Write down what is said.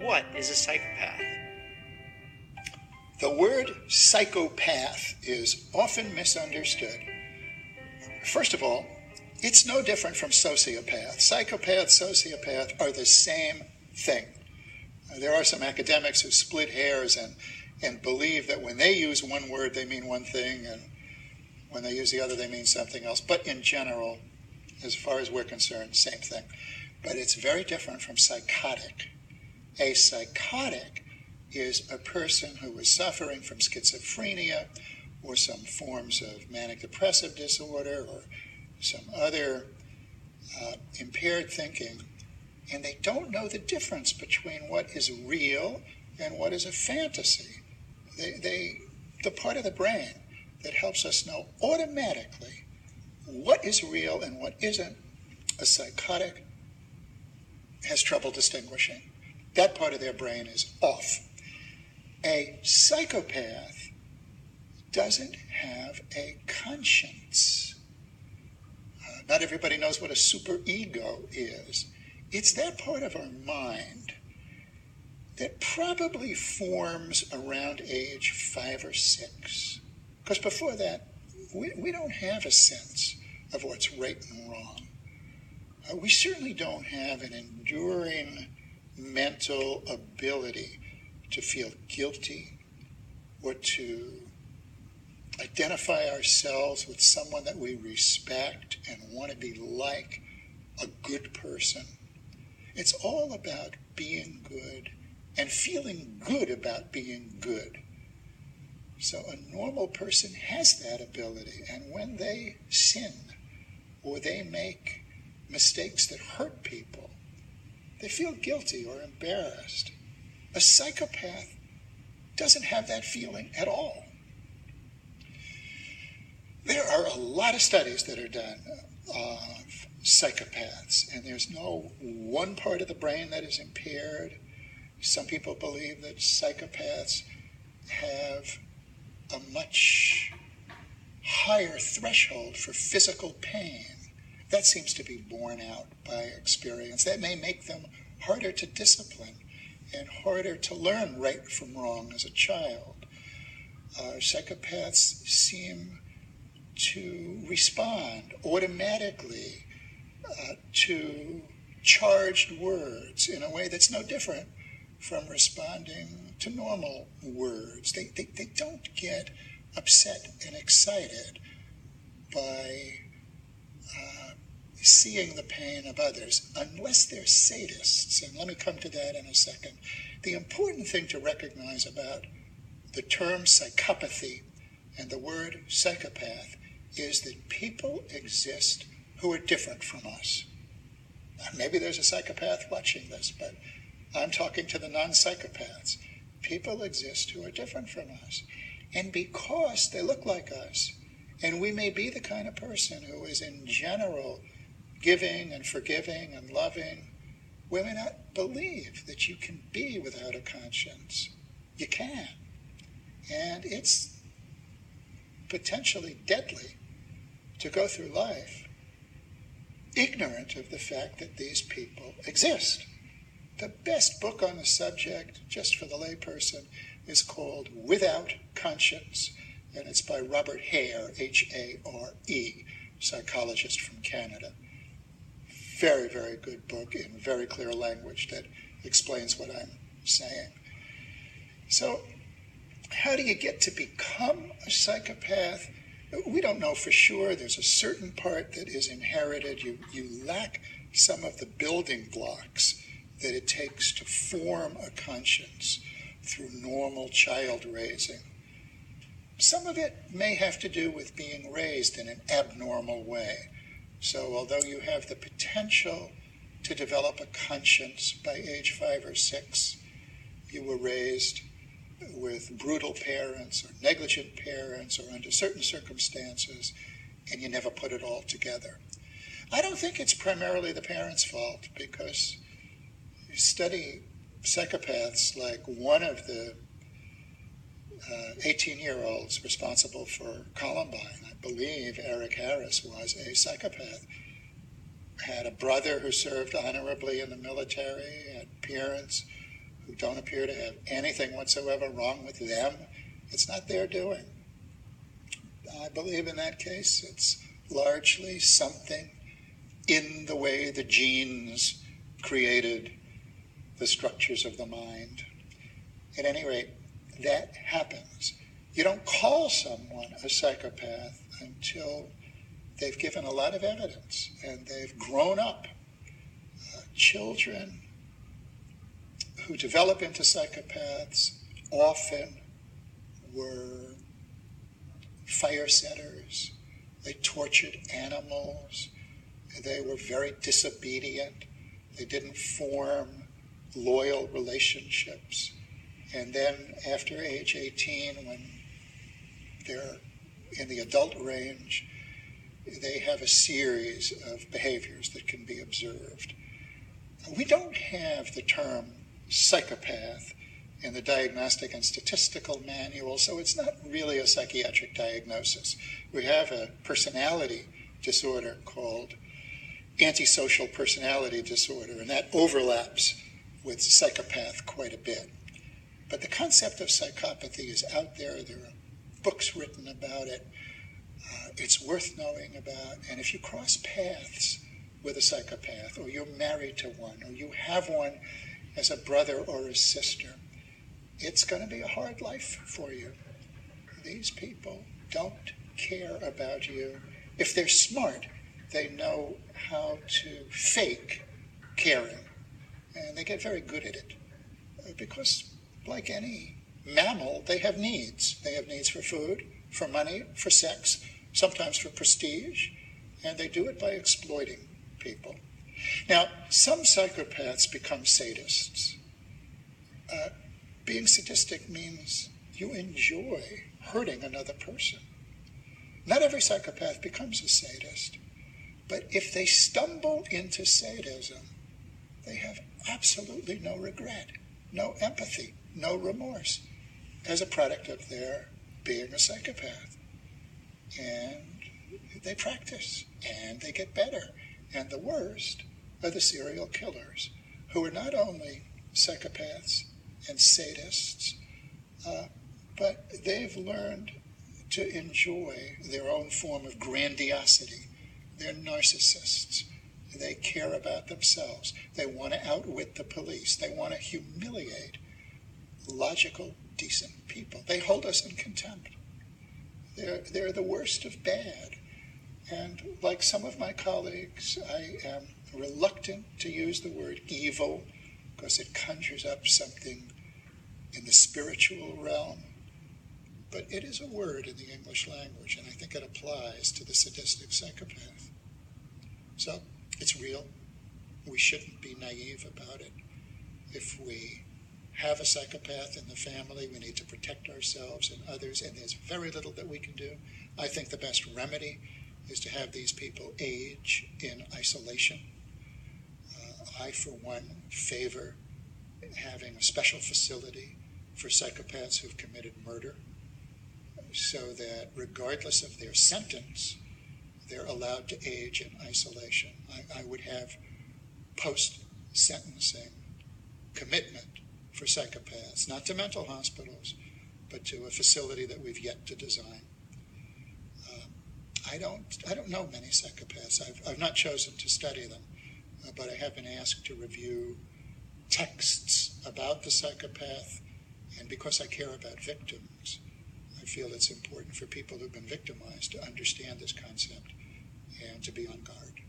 What is a psychopath? The word psychopath is often misunderstood. First of all, it's no different from sociopath. Psychopath, sociopath are the same thing. There are some academics who split hairs and believe that when they use one word, they mean one thing, and when they use the other, they mean something else. But in general, as far as we're concerned, same thing. But it's very different from psychotic. A psychotic is a person who is suffering from schizophrenia or some forms of manic depressive disorder or some other impaired thinking, and they don't know the difference between what is real and what is a fantasy. The part of the brain that helps us know automatically what is real and what isn't, a psychotic has trouble distinguishing. That part of their brain is off. A psychopath doesn't have a conscience. Not everybody knows what a superego is. It's that part of our mind that probably forms around age 5 or 6. Because before that, we don't have a sense of what's right and wrong. We certainly don't have an enduring mental ability to feel guilty or to identify ourselves with someone that we respect and want to be like a good person. It's all about being good and feeling good about being good. So a normal person has that ability, and when they sin or they make mistakes that hurt people, they feel guilty or embarrassed. A psychopath doesn't have that feeling at all. There are a lot of studies that are done of psychopaths, and there's no one part of the brain that is impaired. Some people believe that psychopaths have a much higher threshold for physical pain. That seems to be borne out by experience. That may make them harder to discipline and harder to learn right from wrong as a child. Psychopaths seem to respond automatically to charged words in a way that's no different from responding to normal words. They don't get upset and excited by seeing the pain of others, unless they're sadists, and let me come to that in a second. The important thing to recognize about the term psychopathy and the word psychopath is that people exist who are different from us. Maybe there's a psychopath watching this, but I'm talking to the non-psychopaths. People exist who are different from us. And because they look like us, and we may be the kind of person who is in general giving and forgiving and loving, we may not believe that you can be without a conscience. You can. And it's potentially deadly to go through life ignorant of the fact that these people exist. The best book on the subject, just for the layperson, is called Without Conscience, and it's by Robert Hare, H-A-R-E, psychologist from Canada. Very, very good book in very clear language that explains what I'm saying. So, how do you get to become a psychopath? We don't know for sure. There's a certain part that is inherited. You lack some of the building blocks that it takes to form a conscience through normal child raising. Some of it may have to do with being raised in an abnormal way. So although you have the potential to develop a conscience by age 5 or 6, you were raised with brutal parents or negligent parents or under certain circumstances, and you never put it all together. I don't think it's primarily the parents' fault, because you study psychopaths like one of the 18-year-olds responsible for Columbine. I believe Eric Harris was a psychopath. Had a brother who served honorably in the military, had parents who don't appear to have anything whatsoever wrong with them. It's not their doing. I believe in that case it's largely something in the way the genes created the structures of the mind. At any rate, that happens. You don't call someone a psychopath until they've given a lot of evidence and they've grown up. Children who develop into psychopaths often were fire setters. They tortured animals. They were very disobedient. They didn't form loyal relationships. And then after age 18, when they're in the adult range, they have a series of behaviors that can be observed. We don't have the term psychopath in the Diagnostic and Statistical Manual, so it's not really a psychiatric diagnosis. We have a personality disorder called antisocial personality disorder, and that overlaps with psychopath quite a bit. But the concept of psychopathy is out there. There are books written about it. It's worth knowing about. And if you cross paths with a psychopath, or you're married to one, or you have one as a brother or a sister, it's going to be a hard life for you. These people don't care about you. If they're smart, they know how to fake caring, and they get very good at it. Because, like any mammal, they have needs. They have needs for food, for money, for sex, sometimes for prestige, and they do it by exploiting people. Now, some psychopaths become sadists. Being sadistic means you enjoy hurting another person. Not every psychopath becomes a sadist, but if they stumble into sadism, they have absolutely no regret, no empathy, no remorse as a product of their being a psychopath. And they practice, and they get better. And the worst are the serial killers, who are not only psychopaths and sadists, but they've learned to enjoy their own form of grandiosity. They're narcissists. They care about themselves. They want to outwit the police. They want to humiliate logical, decent people. They hold us in contempt. They're the worst of bad. And like some of my colleagues, I am reluctant to use the word evil because it conjures up something in the spiritual realm. But it is a word in the English language, and I think it applies to the sadistic psychopath. So it's real. We shouldn't be naive about it. If we have a psychopath in the family, we need to protect ourselves and others, and there's very little that we can do. I think the best remedy is to have these people age in isolation. I, for one, favor having a special facility for psychopaths who've committed murder, so that regardless of their sentence, they're allowed to age in isolation. I would have post-sentencing commitment for psychopaths, not to mental hospitals, but to a facility that we've yet to design. I don't know many psychopaths. I've not chosen to study them, but I have been asked to review texts about the psychopath, and because I care about victims, I feel it's important for people who've been victimized to understand this concept and to be on guard.